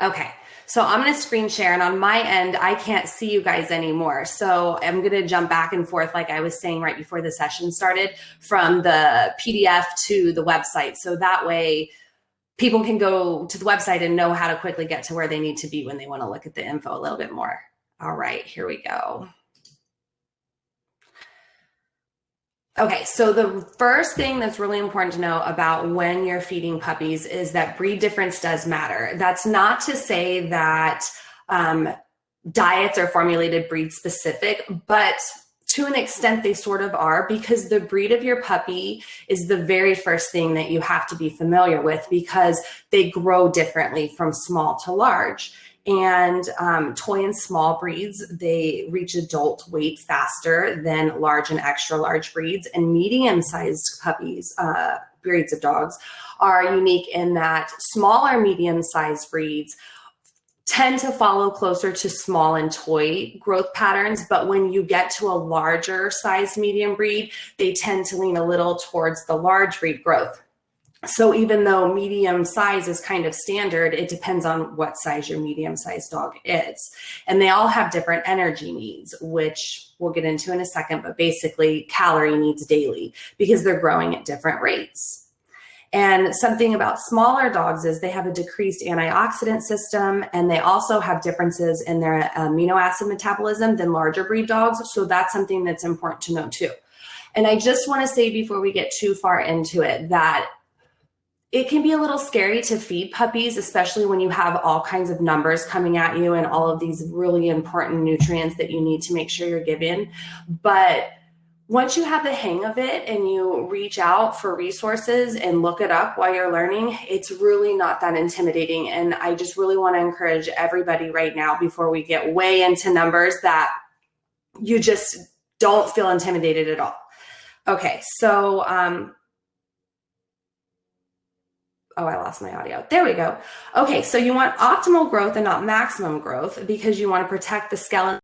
Okay, so I'm going to screen share, and on my end, I can't see you guys anymore. So I'm going to jump back and forth, like I was saying right before the session started, from the PDF to the website. So that way people can go to the website and know how to quickly get to where they need to be when they want to look at the info a little bit more. All right, here we go. Okay, so the first thing that's really important to know about when you're feeding puppies is that breed difference does matter. That's not to say that diets are formulated breed specific, but to an extent they sort of are, because the breed of your puppy is the very first thing that you have to be familiar with, because they grow differently from small to large. And toy and small breeds, they reach adult weight faster than large and extra large breeds. And medium-sized puppies, breeds of dogs, are unique in that smaller medium-sized breeds tend to follow closer to small and toy growth patterns. But when you get to a larger sized medium breed, they tend to lean a little towards the large breed growth. So even though medium size is kind of standard, it depends on what size your medium-sized dog is. And they all have different energy needs, which we'll get into in a second, but basically calorie needs daily because they're growing at different rates. And something about smaller dogs is they have a decreased antioxidant system, and they also have differences in their amino acid metabolism than larger breed dogs. So that's something that's important to know too. And I just want to say before we get too far into it that it can be a little scary to feed puppies, especially when you have all kinds of numbers coming at you and all of these really important nutrients that you need to make sure you're giving. But once you have the hang of it and you reach out for resources and look it up while you're learning, it's really not that intimidating. And I just really want to encourage everybody right now, before we get way into numbers, that you just don't feel intimidated at all. Okay, so oh, I lost my audio. There we go. Okay, so you want optimal growth and not maximum growth, because you want to protect the skeleton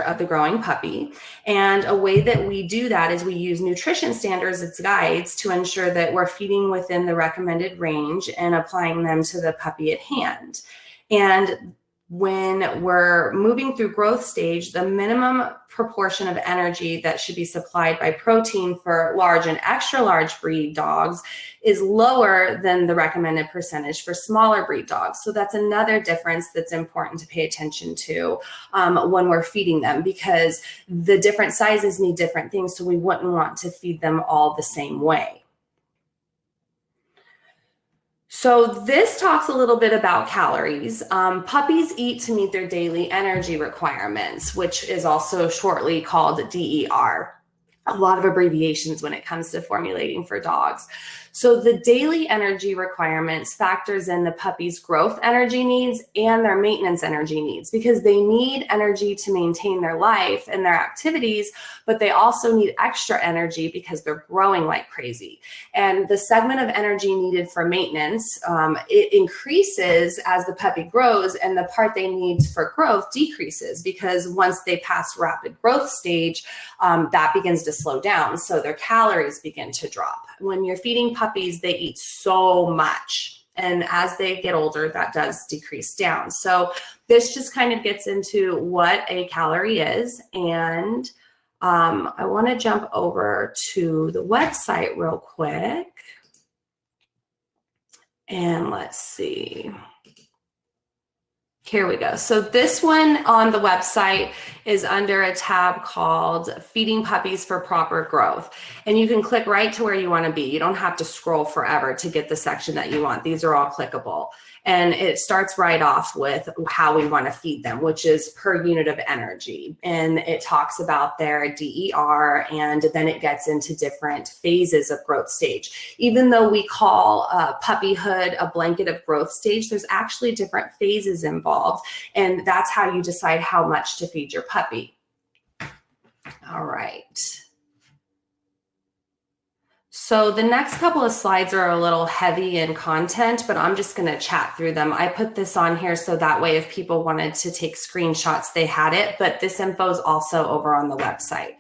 of the growing puppy. And a way that we do that is we use nutrition standards as guides to ensure that we're feeding within the recommended range and applying them to the puppy at hand. And when we're moving through growth stage, the minimum proportion of energy that should be supplied by protein for large and extra large breed dogs is lower than the recommended percentage for smaller breed dogs. So that's another difference that's important to pay attention to when we're feeding them, because the different sizes need different things. So we wouldn't want to feed them all the same way. So this talks a little bit about calories. Puppies eat to meet their daily energy requirements, which is also shortly called DER. A lot of abbreviations when it comes to formulating for dogs. So the daily energy requirements factors in the puppy's growth energy needs and their maintenance energy needs, because they need energy to maintain their life and their activities, but they also need extra energy because they're growing like crazy. And the segment of energy needed for maintenance, it increases as the puppy grows, and the part they need for growth decreases, because once they pass rapid growth stage, that begins to slow down. So their calories begin to drop. When you're feeding puppies, they eat so much. And as they get older, that does decrease down. So this just kind of gets into what a calorie is. And I want to jump over to the website real quick. And let's see. Here we go. So this one on the website is under a tab called Feeding Puppies for Proper Growth. And you can click right to where you want to be. You don't have to scroll forever to get the section that you want. These are all clickable. And it starts right off with how we want to feed them, which is per unit of energy. And it talks about their DER, and then it gets into different phases of growth stage. Even though we call puppyhood a blanket of growth stage, there's actually different phases involved. And that's how you decide how much to feed your puppy. All right. So the next couple of slides are a little heavy in content, but I'm just going to chat through them. I put this on here so that way if people wanted to take screenshots, they had it, but this info is also over on the website.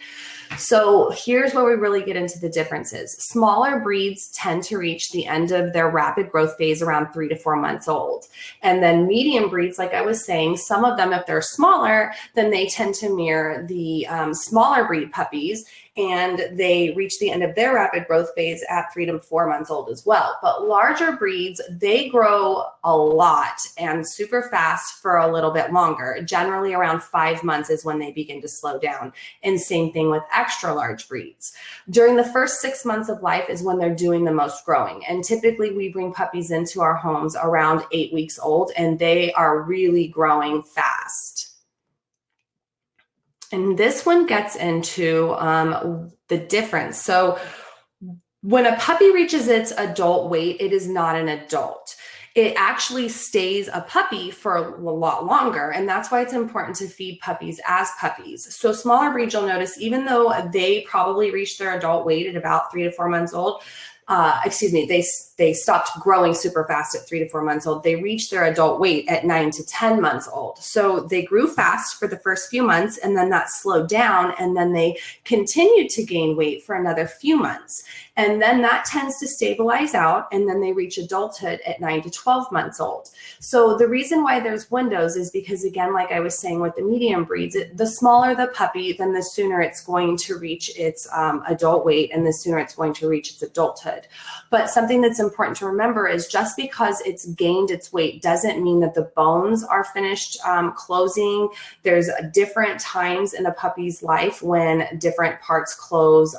So here's where we really get into the differences. Smaller breeds tend to reach the end of their rapid growth phase around 3 to 4 months old. And then medium breeds, like I was saying, some of them, if they're smaller, then they tend to mirror the smaller breed puppies, and they reach the end of their rapid growth phase at 3 to 4 months old as well. But larger breeds, they grow a lot and super fast for a little bit longer. Generally around 5 months is when they begin to slow down. And same thing with extra large breeds. During the first 6 months of life is when they're doing the most growing. And typically we bring puppies into our homes around 8 weeks old, and they are really growing fast. And this one gets into the difference. So when a puppy reaches its adult weight, it is not an adult. It actually stays a puppy for a lot longer. And that's why it's important to feed puppies as puppies. So smaller breeds, you'll notice, even though they probably reach their adult weight at about 3 to 4 months old, they stopped growing super fast at 3 to 4 months old. They reached their adult weight at 9 to 10 months old. So they grew fast for the first few months, and then that slowed down, and then they continued to gain weight for another few months. And then that tends to stabilize out, and then they reach adulthood at 9 to 12 months old. So the reason why there's windows is because, again, like I was saying with the medium breeds, the smaller the puppy, then the sooner it's going to reach its adult weight, and the sooner it's going to reach its adulthood. But something that's important to remember is just because it's gained its weight doesn't mean that the bones are finished closing. There's different times in a puppy's life when different parts close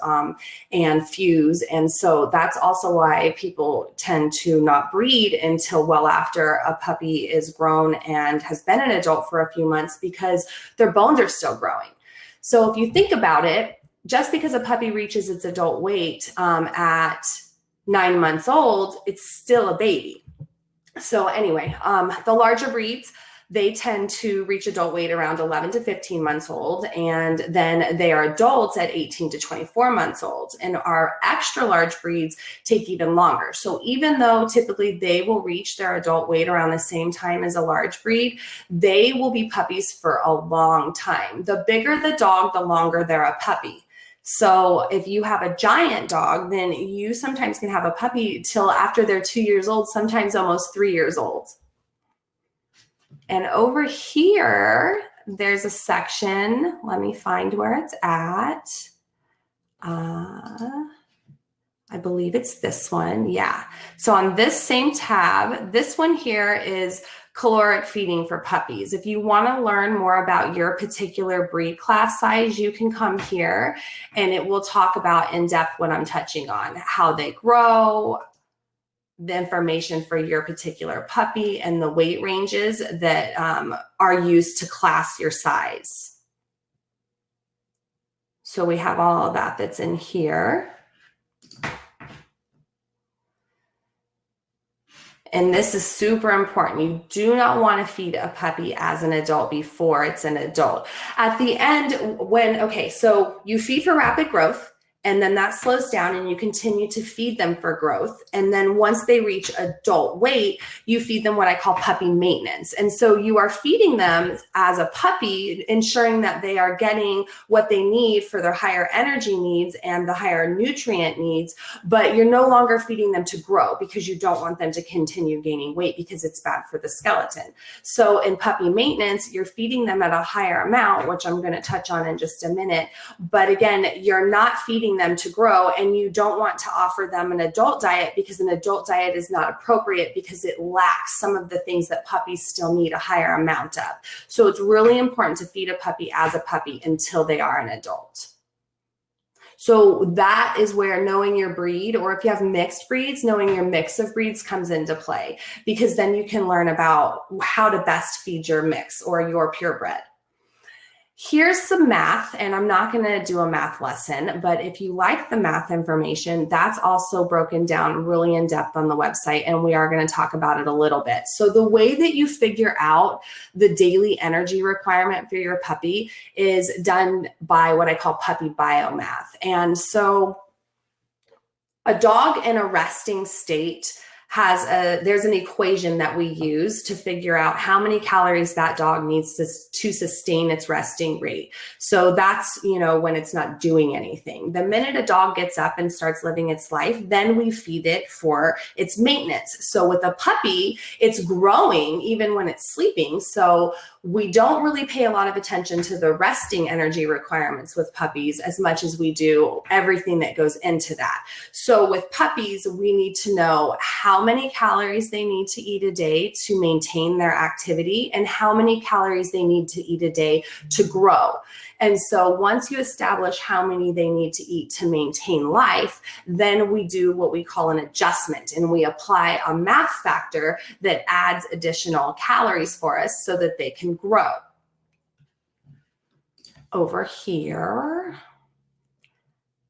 and fuse. And so that's also why people tend to not breed until well after a puppy is grown and has been an adult for a few months, because their bones are still growing. So if you think about it, just because a puppy reaches its adult weight at 9 months old, it's still a baby. So anyway, the larger breeds, they tend to reach adult weight around 11 to 15 months old, and then they are adults at 18 to 24 months old. And our extra large breeds take even longer. So even though typically they will reach their adult weight around the same time as a large breed, they will be puppies for a long time. The bigger the dog, the longer they're a puppy. So if you have a giant dog, then you sometimes can have a puppy till after they're 2 years old, sometimes almost 3 years old. And over here, there's a section. Let me find where it's at. I believe it's this one. Yeah. So on this same tab, this one here is caloric feeding for puppies. If you want to learn more about your particular breed class size, you can come here and it will talk about in depth what I'm touching on, how they grow, the information for your particular puppy, and the weight ranges that are used to class your size. So we have all of that that's in here. And this is super important. You do not want to feed a puppy as an adult before it's an adult. At the end, so you feed for rapid growth, and then that slows down and you continue to feed them for growth. And then once they reach adult weight, you feed them what I call puppy maintenance. And so you are feeding them as a puppy, ensuring that they are getting what they need for their higher energy needs and the higher nutrient needs, but you're no longer feeding them to grow, because you don't want them to continue gaining weight because it's bad for the skeleton. So in puppy maintenance, you're feeding them at a higher amount, which I'm going to touch on in just a minute. But again, you're not feeding them to grow, and you don't want to offer them an adult diet, because an adult diet is not appropriate because it lacks some of the things that puppies still need a higher amount of. So it's really important to feed a puppy as a puppy until they are an adult. So that is where knowing your breed, or if you have mixed breeds, knowing your mix of breeds comes into play, because then you can learn about how to best feed your mix or your purebred. Here's some math, and I'm not going to do a math lesson, but if you like the math information, that's also broken down really in depth on the website, and we are going to talk about it a little bit. So the way that you figure out the daily energy requirement for your puppy is done by what I call puppy biomath. And so a dog in a resting state there's an equation that we use to figure out how many calories that dog needs to sustain its resting rate. So that's, when it's not doing anything. The minute a dog gets up and starts living its life, then we feed it for its maintenance. So with a puppy, it's growing even when it's sleeping. So we don't really pay a lot of attention to the resting energy requirements with puppies as much as we do everything that goes into that. So with puppies, we need to know how many calories they need to eat a day to maintain their activity and how many calories they need to eat a day to grow. And so once you establish how many they need to eat to maintain life, then we do what we call an adjustment, and we apply a math factor that adds additional calories for us so that they can grow. Over here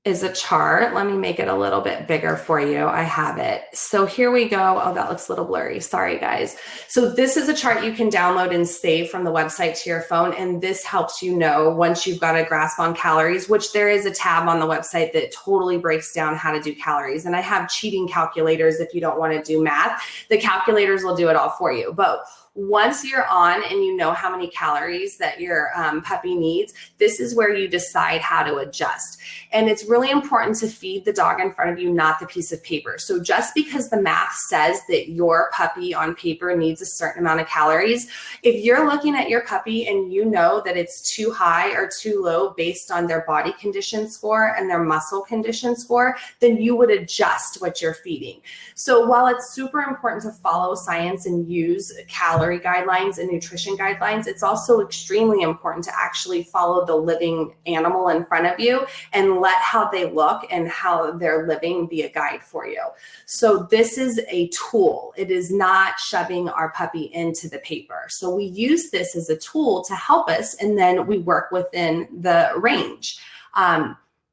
is a chart. Let me make it a little bit bigger for you. I have it. So here we go. Oh, that looks a little blurry. Sorry, guys. So this is a chart you can download and save from the website to your phone. And this helps you know once you've got a grasp on calories, which there is a tab on the website that totally breaks down how to do calories. And I have cheating calculators if you don't want to do math. The calculators will do it all for you. But once you're on and you know how many calories that your puppy needs, this is where you decide how to adjust. And it's really important to feed the dog in front of you, not the piece of paper. So just because the math says that your puppy on paper needs a certain amount of calories, if you're looking at your puppy and you know that it's too high or too low based on their body condition score and their muscle condition score, then you would adjust what you're feeding. So while it's super important to follow science and use calorie guidelines and nutrition guidelines, it's also extremely important to actually follow the living animal in front of you and let how they look and how they're living be a guide for you. So this is a tool. It is not shoving our puppy into the paper. So we use this as a tool to help us, and then we work within the range.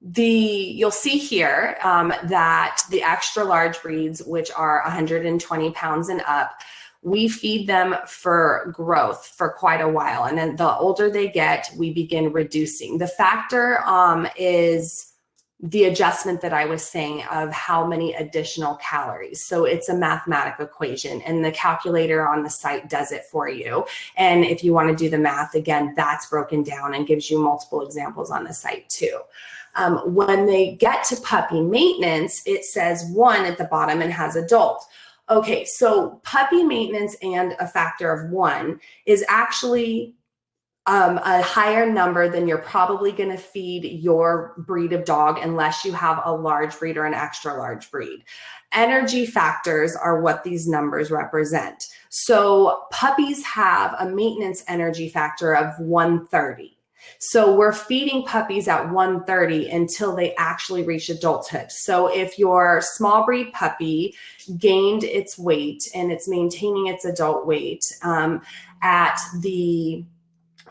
You'll see here that the extra large breeds, which are 120 pounds and up, we feed them for growth for quite a while. And then the older they get, we begin reducing. The factor is the adjustment that I was saying of how many additional calories. So it's a mathematical equation, and the calculator on the site does it for you. And if you want to do the math, again, that's broken down and gives you multiple examples on the site too. When they get to puppy maintenance, it says 1 at the bottom and has adult. Okay, so puppy maintenance and a factor of 1 is actually a higher number than you're probably going to feed your breed of dog unless you have a large breed or an extra large breed. Energy factors are what these numbers represent. So puppies have a maintenance energy factor of 130. So we're feeding puppies at 130 until they actually reach adulthood. So if your small breed puppy gained its weight and it's maintaining its adult weight at the,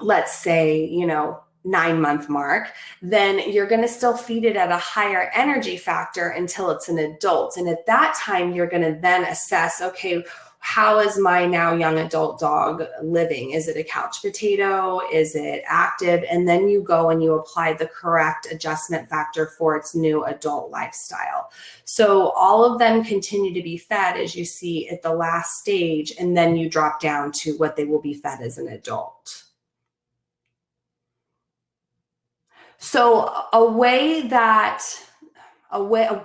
let's say, 9-month mark, then you're going to still feed it at a higher energy factor until it's an adult. And at that time, you're going to then assess, okay, how is my now young adult dog living? Is it a couch potato? Is it active? And then you go and you apply the correct adjustment factor for its new adult lifestyle. So all of them continue to be fed, as you see at the last stage, and then you drop down to what they will be fed as an adult. So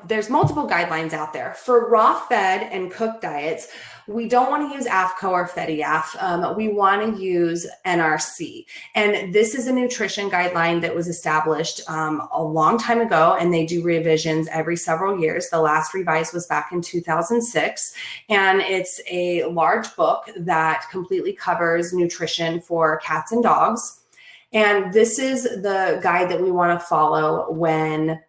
there's multiple guidelines out there. For raw fed and cooked diets, we don't want to use AFCO or FEDIAF. We want to use NRC. And this is a nutrition guideline that was established a long time ago, and they do revisions every several years. The last revised was back in 2006. And it's a large book that completely covers nutrition for cats and dogs. And this is the guide that we want to follow when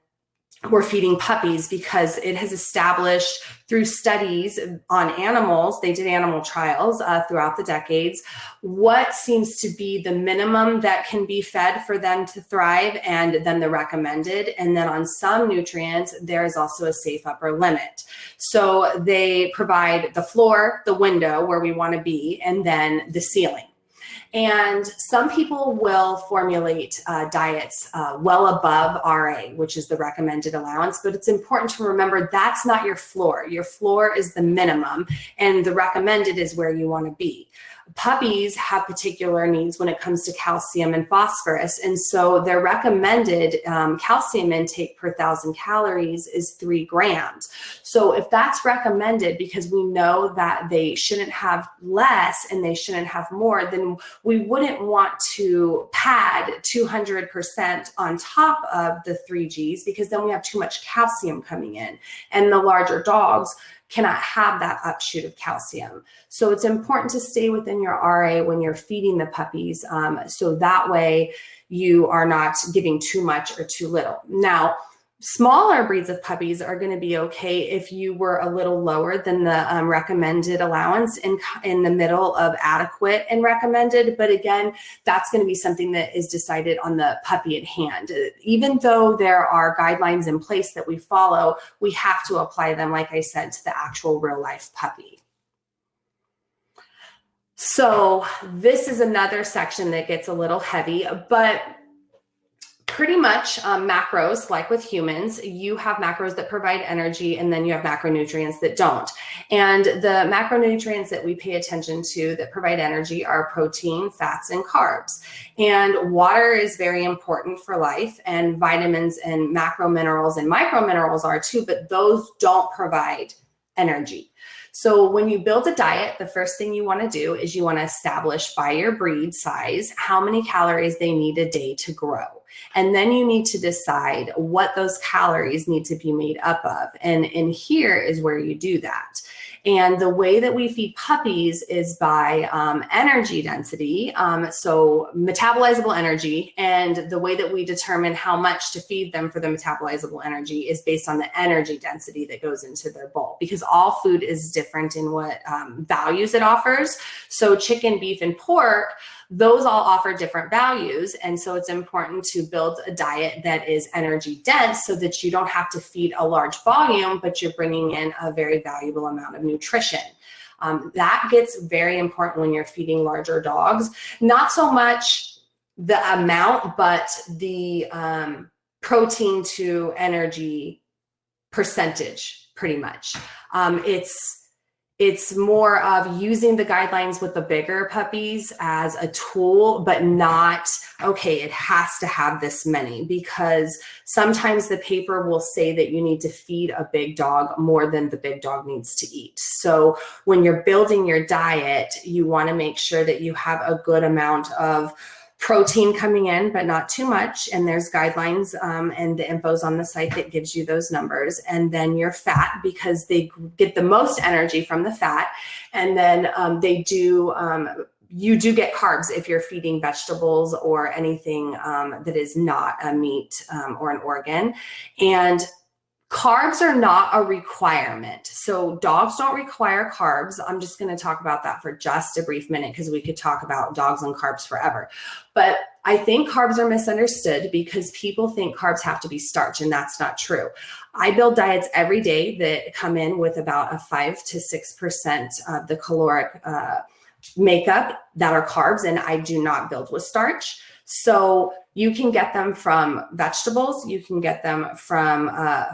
we're feeding puppies, because it has established through studies on animals, they did animal trials throughout the decades, what seems to be the minimum that can be fed for them to thrive, and then the recommended. And then on some nutrients, there's also a safe upper limit. So they provide the floor, the window where we want to be, and then the ceiling. And some people will formulate diets well above RA, which is the recommended allowance, but it's important to remember that's not your floor. Your floor is the minimum, and the recommended is where you want to be. Puppies have particular needs when it comes to calcium and phosphorus, and so their recommended calcium intake per 1,000 calories is 3 grams. So if that's recommended, because we know that they shouldn't have less and they shouldn't have more, then we wouldn't want to pad 200% on top of the 3Gs, because then we have too much calcium coming in, and the larger dogs cannot have that upshoot of calcium. So it's important to stay within your RA when you're feeding the puppies, so that way you are not giving too much or too little. Now, smaller breeds of puppies are going to be okay if you were a little lower than the recommended allowance, in the middle of adequate and recommended. But again, that's going to be something that is decided on the puppy at hand. Even though there are guidelines in place that we follow, we have to apply them, like I said, to the actual real life puppy. So this is another section that gets a little heavy, but pretty much macros, like with humans, you have macros that provide energy, and then you have macronutrients that don't. And the macronutrients that we pay attention to that provide energy are protein, fats, and carbs. And water is very important for life, and vitamins and macro minerals and micro minerals are too, but those don't provide energy. So when you build a diet, the first thing you want to do is you want to establish by your breed size how many calories they need a day to grow. And then you need to decide what those calories need to be made up of. And here is where you do that. And the way that we feed puppies is by energy density, so metabolizable energy. And the way that we determine how much to feed them for the metabolizable energy is based on the energy density that goes into their bowl, because all food is different in what values it offers. So chicken, beef, and pork, those all offer different values. And so it's important to build a diet that is energy dense so that you don't have to feed a large volume, but you're bringing in a very valuable amount of nutrition. That gets very important when you're feeding larger dogs. Not so much the amount, but the protein to energy percentage, pretty much. It's more of using the guidelines with the bigger puppies as a tool, but not, okay, it has to have this many, because sometimes the paper will say that you need to feed a big dog more than the big dog needs to eat. So when you're building your diet, you want to make sure that you have a good amount of protein coming in, but not too much. And there's guidelines and the info's on the site that gives you those numbers. And then your fat, because they get the most energy from the fat. And then you do get carbs if you're feeding vegetables or anything that is not a meat or an organ. And carbs are not a requirement. So dogs don't require carbs. I'm just going to talk about that for just a brief minute, because we could talk about dogs and carbs forever. But I think carbs are misunderstood because people think carbs have to be starch, and that's not true. I build diets every day that come in with about a 5 to 6% of the caloric makeup that are carbs, and I do not build with starch. So you can get them from vegetables, you can get them from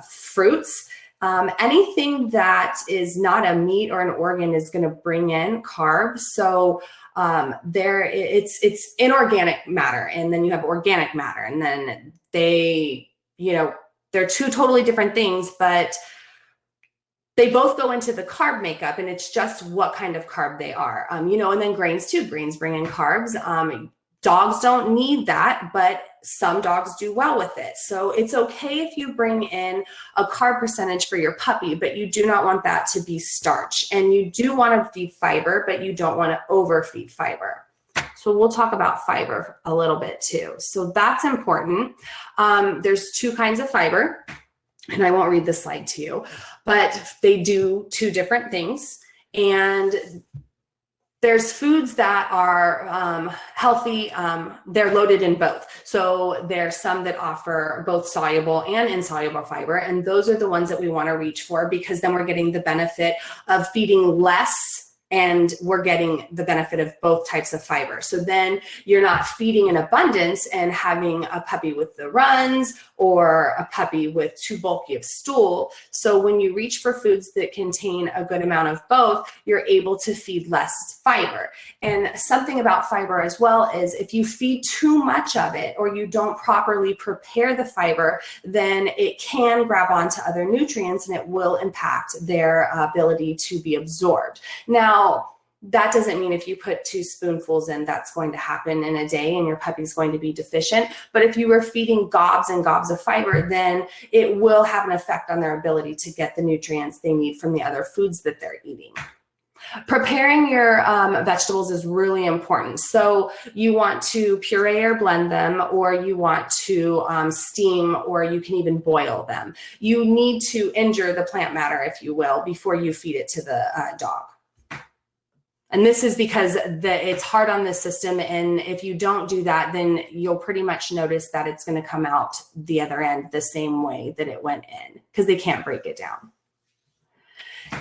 fruits. Anything that is not a meat or an organ is going to bring in carbs. So it's inorganic matter, and then you have organic matter, and then they're two totally different things, but they both go into the carb makeup, and it's just what kind of carb they are. And then grains too. Grains bring in carbs. Dogs don't need that, but some dogs do well with it. So it's okay if you bring in a carb percentage for your puppy, but you do not want that to be starch. And you do want to feed fiber, but you don't want to overfeed fiber. So we'll talk about fiber a little bit too. So that's important. There's 2 kinds of fiber, and I won't read the slide to you, but they do 2 different things. And there's foods that are healthy. They're loaded in both. So there's some that offer both soluble and insoluble fiber. And those are the ones that we want to reach for, because then we're getting the benefit of feeding less and we're getting the benefit of both types of fiber. So then you're not feeding in abundance and having a puppy with the runs or a puppy with too bulky of stool. So when you reach for foods that contain a good amount of both, you're able to feed less fiber. And something about fiber as well is if you feed too much of it or you don't properly prepare the fiber, then it can grab onto other nutrients and it will impact their ability to be absorbed. Now, that doesn't mean if you put 2 spoonfuls in, that's going to happen in a day and your puppy's going to be deficient. But if you were feeding gobs and gobs of fiber, then it will have an effect on their ability to get the nutrients they need from the other foods that they're eating. Preparing your vegetables is really important. So you want to puree or blend them, or you want to steam, or you can even boil them. You need to injure the plant matter, if you will, before you feed it to the dog. And this is because it's hard on the system, and if you don't do that, then you'll pretty much notice that it's going to come out the other end the same way that it went in, because they can't break it down.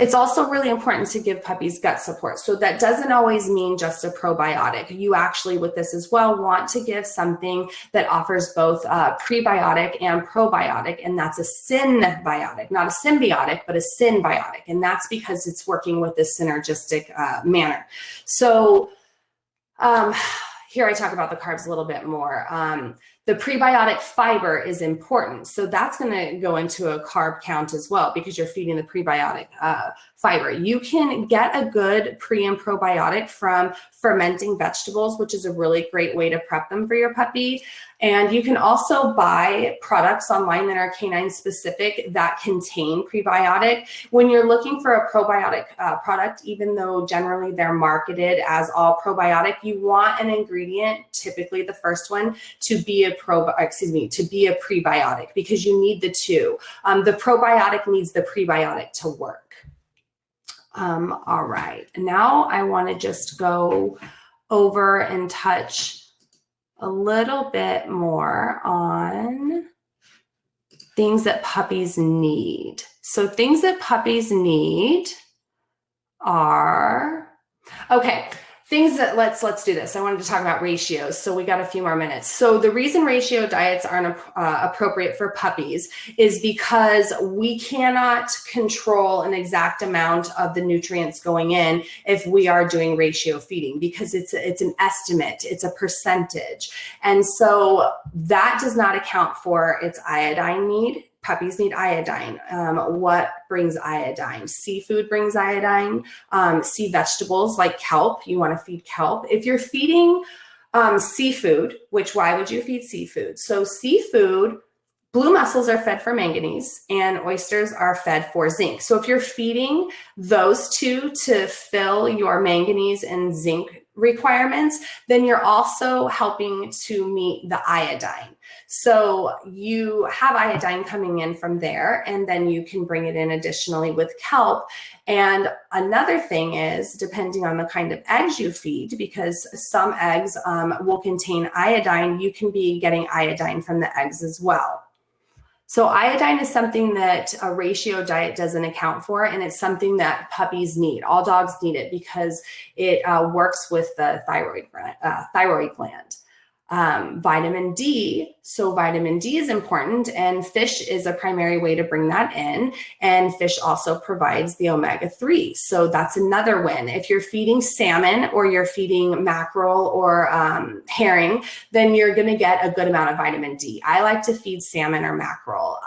It's also really important to give puppies gut support. So that doesn't always mean just a probiotic. You actually, with this as well, want to give something that offers both prebiotic and probiotic, and that's a synbiotic, not a symbiotic, but a synbiotic. And that's because it's working with this synergistic manner. So here I talk about the carbs a little bit more. The prebiotic fiber is important. So that's going to go into a carb count as well, because you're feeding the prebiotic fiber. You can get a good pre and probiotic from fermenting vegetables, which is a really great way to prep them for your puppy. And you can also buy products online that are canine specific that contain prebiotic. When you're looking for a probiotic product, even though generally they're marketed as all probiotic, you want an ingredient, typically the first one, to be a prebiotic, because you need the two. The probiotic needs the prebiotic to work. All right, now I want to just go over and touch a little bit more on things that puppies need. So things that puppies need are, okay, things that, let's do this. I wanted to talk about ratios, so we got a few more minutes. So the reason ratio diets aren't appropriate for puppies is because we cannot control an exact amount of the nutrients going in if we are doing ratio feeding, because it's an estimate, it's a percentage. And so that does not account for its iodine need. Puppies need iodine. What brings iodine? Seafood brings iodine. Sea vegetables like kelp, you want to feed kelp. If you're feeding seafood, which why would you feed seafood? So seafood, blue mussels are fed for manganese and oysters are fed for zinc. So if you're feeding those two to fill your manganese and zinc requirements, then you're also helping to meet the iodine. So you have iodine coming in from there, and then you can bring it in additionally with kelp. And another thing is, depending on the kind of eggs you feed, because some eggs will contain iodine, you can be getting iodine from the eggs as well. So iodine is something that a ratio diet doesn't account for, and it's something that puppies need. All dogs need it because it works with the thyroid gland. Vitamin D. So vitamin D is important, and fish is a primary way to bring that in. And fish also provides the omega-3. So that's another win. If you're feeding salmon or you're feeding mackerel or herring, then you're going to get a good amount of vitamin D. I like to feed salmon or mackerel.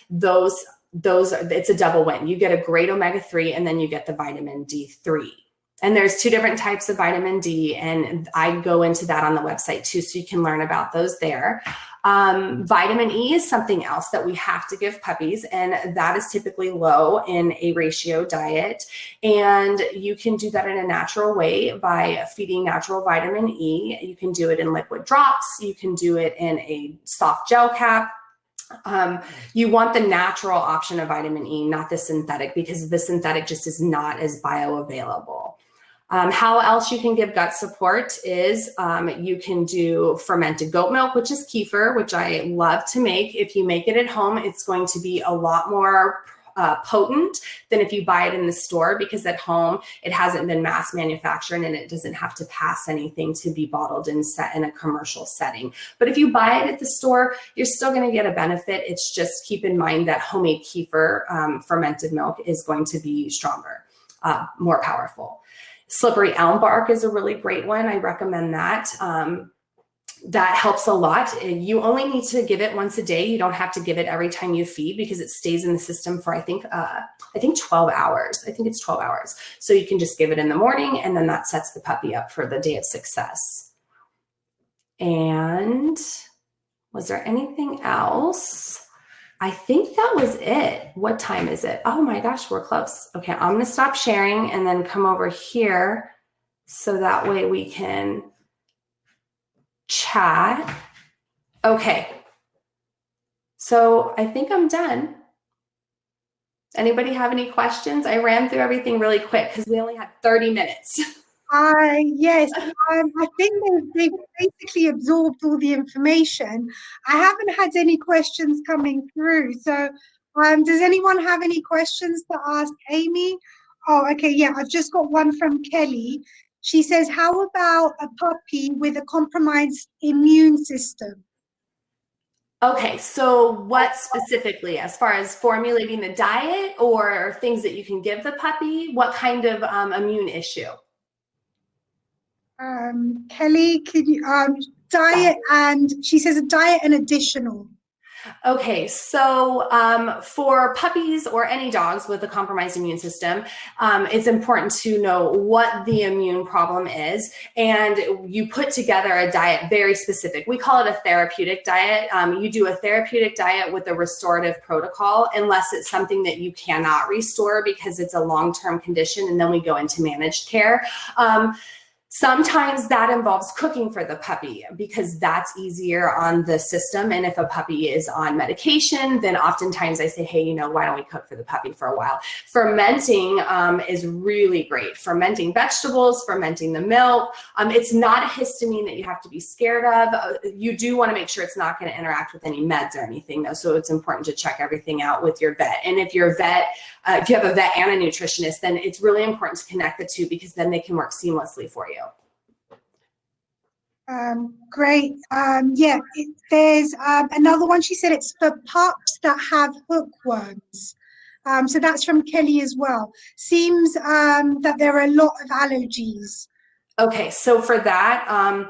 Those it's a double win. You get a great omega-3, and then you get the vitamin D3. And there's 2 different types of vitamin D, and I go into that on the website too, so you can learn about those there. Vitamin E is something else that we have to give puppies, and that is typically low in a ratio diet. And you can do that in a natural way by feeding natural vitamin E. You can do it in liquid drops. You can do it in a soft gel cap. You want the natural option of vitamin E, not the synthetic, because the synthetic just is not as bioavailable. How else you can give gut support is you can do fermented goat milk, which is kefir, which I love to make. If you make it at home, it's going to be a lot more potent than if you buy it in the store, because at home it hasn't been mass manufactured and it doesn't have to pass anything to be bottled and set in a commercial setting. But if you buy it at the store, you're still going to get a benefit. It's just keep in mind that homemade kefir fermented milk is going to be stronger, more powerful. Slippery elm bark is a really great one. I recommend that. That helps a lot. You only need to give it once a day. You don't have to give it every time you feed, because it stays in the system for I think 12 hours. I think it's 12 hours. So you can just give it in the morning, and then that sets the puppy up for the day of success. And was there anything else? I think that was it. What time is it? Oh my gosh, we're close. Okay, I'm gonna stop sharing and then come over here so that way we can chat. Okay, so I think I'm done. Anybody have any questions? I ran through everything really quick because we only had 30 minutes. Yes, I think they've basically absorbed all the information. I haven't had any questions coming through. So does anyone have any questions to ask Amy? Oh, okay, yeah, I've just got one from Kelly. She says, how about a puppy with a compromised immune system? Okay, so what specifically, as far as formulating the diet or things that you can give the puppy? What kind of immune issue? Kelly, can you diet, and she says a diet and additional. Okay, so for puppies or any dogs with a compromised immune system, it's important to know what the immune problem is, and you put together a diet very specific. We call it a therapeutic diet. You do a therapeutic diet with a restorative protocol, unless it's something that you cannot restore because it's a long-term condition, and then we go into managed care. Sometimes that involves cooking for the puppy because that's easier on the system. And if a puppy is on medication, then oftentimes I say, hey, you know, why don't we cook for the puppy for a while? Fermenting is really great. Fermenting vegetables, fermenting the milk. It's not a histamine that you have to be scared of. You do want to make sure it's not going to interact with any meds or anything, though. So it's important to check everything out with your vet. And if your vet, if you have a vet and a nutritionist, then it's really important to connect the two, because then they can work seamlessly for you. Great. Yeah, there's another one. She said it's for pups that have hookworms. So that's from Kelly as well. Seems that there are a lot of allergies. Okay, so for that,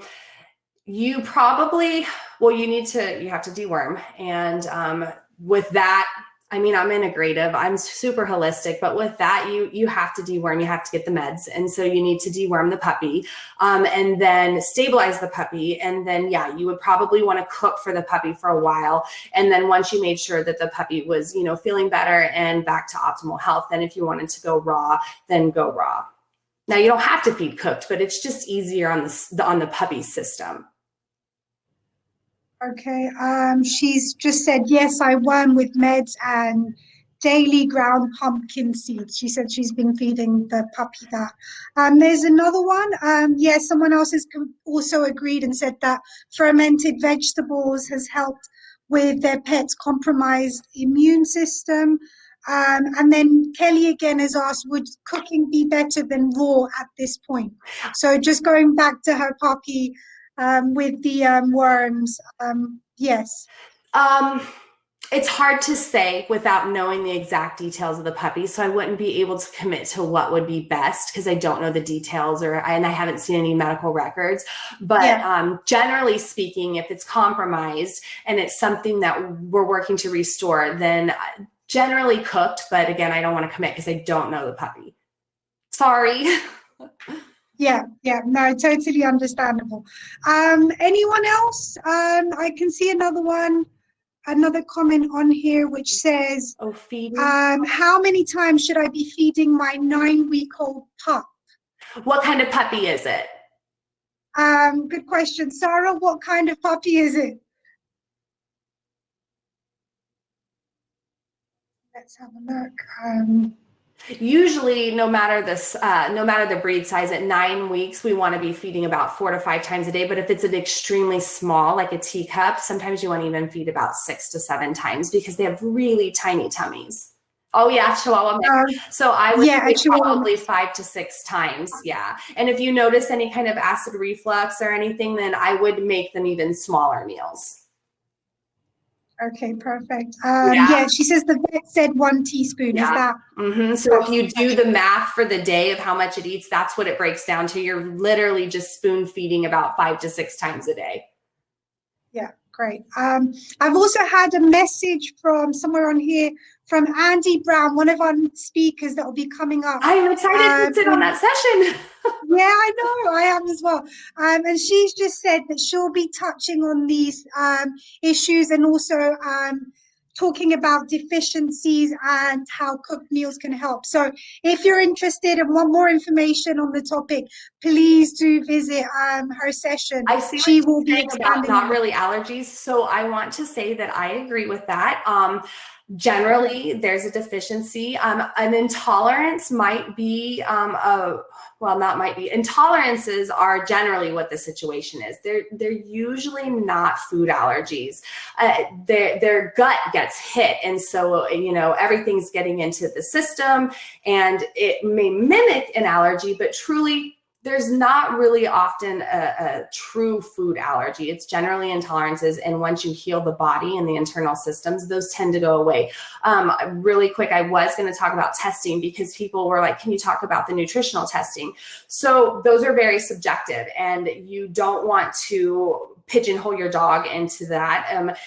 you probably, well, you have to deworm. And with that, I mean, I'm integrative, I'm super holistic, but with that, you have to deworm, you have to get the meds. And so you need to deworm the puppy and then stabilize the puppy. And then, yeah, you would probably want to cook for the puppy for a while. And then once you made sure that the puppy was, you know, feeling better and back to optimal health, then if you wanted to go raw, then go raw. Now you don't have to feed cooked, but it's just easier on the puppy's system. Okay, she's just said, yes, I worm with meds and daily ground pumpkin seeds. She said she's been feeding the puppy that. There's another one. Yes, someone else has also agreed and said that fermented vegetables has helped with their pet's compromised immune system. And then Kelly again has asked, would cooking be better than raw at this point? So just going back to her puppy, with the worms, yes. It's hard to say without knowing the exact details of the puppy, so I wouldn't be able to commit to what would be best because I don't know the details and I haven't seen any medical records. But yeah. Generally speaking, if it's compromised and it's something that we're working to restore, then generally cooked. But again, I don't want to commit because I don't know the puppy. Sorry. Yeah, no, totally understandable. Anyone else? I can see another comment on here which says, how many times should I be feeding my 9-week-old pup? What kind of puppy is it? Good question. Sarah, what kind of puppy is it? Let's have a look. Usually, no matter the breed size, at 9 weeks, we want to be feeding about 4 to 5 times a day. But if it's an extremely small, like a teacup, sometimes you want to even feed about 6 to 7 times because they have really tiny tummies. Oh yeah, Chihuahua mix. So I would Yeah, say a Chihuahua probably mix. 5 to 6 times. Yeah. And if you notice any kind of acid reflux or anything, then I would make them even smaller meals. Okay, perfect. Yeah. Yeah, she says the vet said 1 teaspoon. Is Yeah. that? So if you do the math for the day of how much it eats, that's what it breaks down to. You're literally just spoon feeding about 5 to 6 times a day. Yeah, great. I've also had a message from somewhere on here from Andy Brown, one of our speakers that will be coming up. I'm excited to sit on that session. Yeah, I know, I am as well. And she's just said that she'll be touching on these issues and also talking about deficiencies and how cooked meals can help. So if you're interested and want more information on the topic, please do visit her session. I see She what will she's be saying about expanding not on really allergies. So I want to say that I agree with that. Generally, there's a deficiency. An intolerance might be intolerances are generally what the situation is. They're usually not food allergies. Their gut gets hit, and so everything's getting into the system, and it may mimic an allergy, but truly there's not really often a true food allergy. It's generally intolerances. And once you heal the body and the internal systems, those tend to go away. Really quick, I was going to talk about testing because people were like, can you talk about the nutritional testing? So those are very subjective, and you don't want to pigeonhole your dog into that.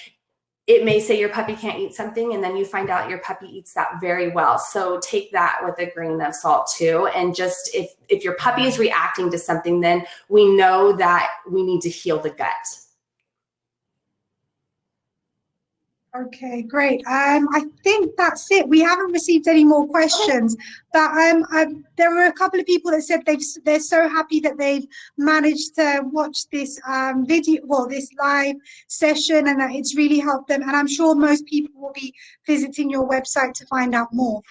It may say your puppy can't eat something, and then you find out your puppy eats that very well. So take that with a grain of salt too. And just if your puppy is reacting to something, then we know that we need to heal the gut. Okay, great. I think that's it. We haven't received any more questions, but there were a couple of people that said they're so happy that they've managed to watch this this live session, and that it's really helped them. And I'm sure most people will be visiting your website to find out more.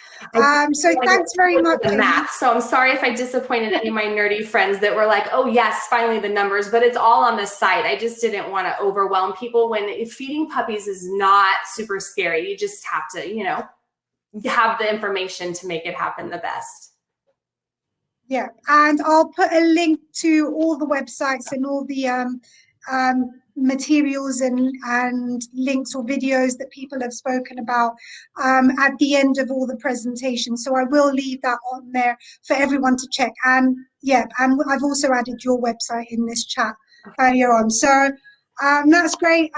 So thanks very much. The math. So I'm sorry if I disappointed any of my nerdy friends that were like, oh yes, finally the numbers, but it's all on the site. I just didn't want to overwhelm people when feeding puppies is not super scary. You just have to, have the information to make it happen the best. Yeah, and I'll put a link to all the websites and all the materials and links or videos that people have spoken about at the end of all the presentations. So I will leave that on there for everyone to check. And yeah, and I've also added your website in this chat earlier on. So that's great.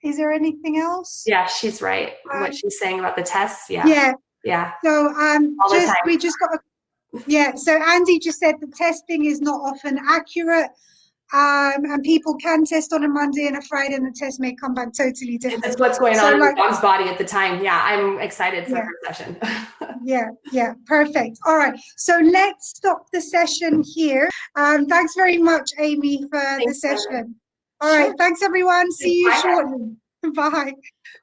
Is there anything else? Yeah, she's right. What she's saying about the tests. Yeah. Yeah. Yeah. So so Andy just said the testing is not often accurate. And people can test on a Monday and a Friday, and the test may come back totally different. That's what's going on in the dog's body at the time. Yeah, I'm excited for her session. Yeah, perfect. All right, so let's stop the session here. Thanks very much, Amy, for the session. All right, thanks everyone. See you shortly. Bye.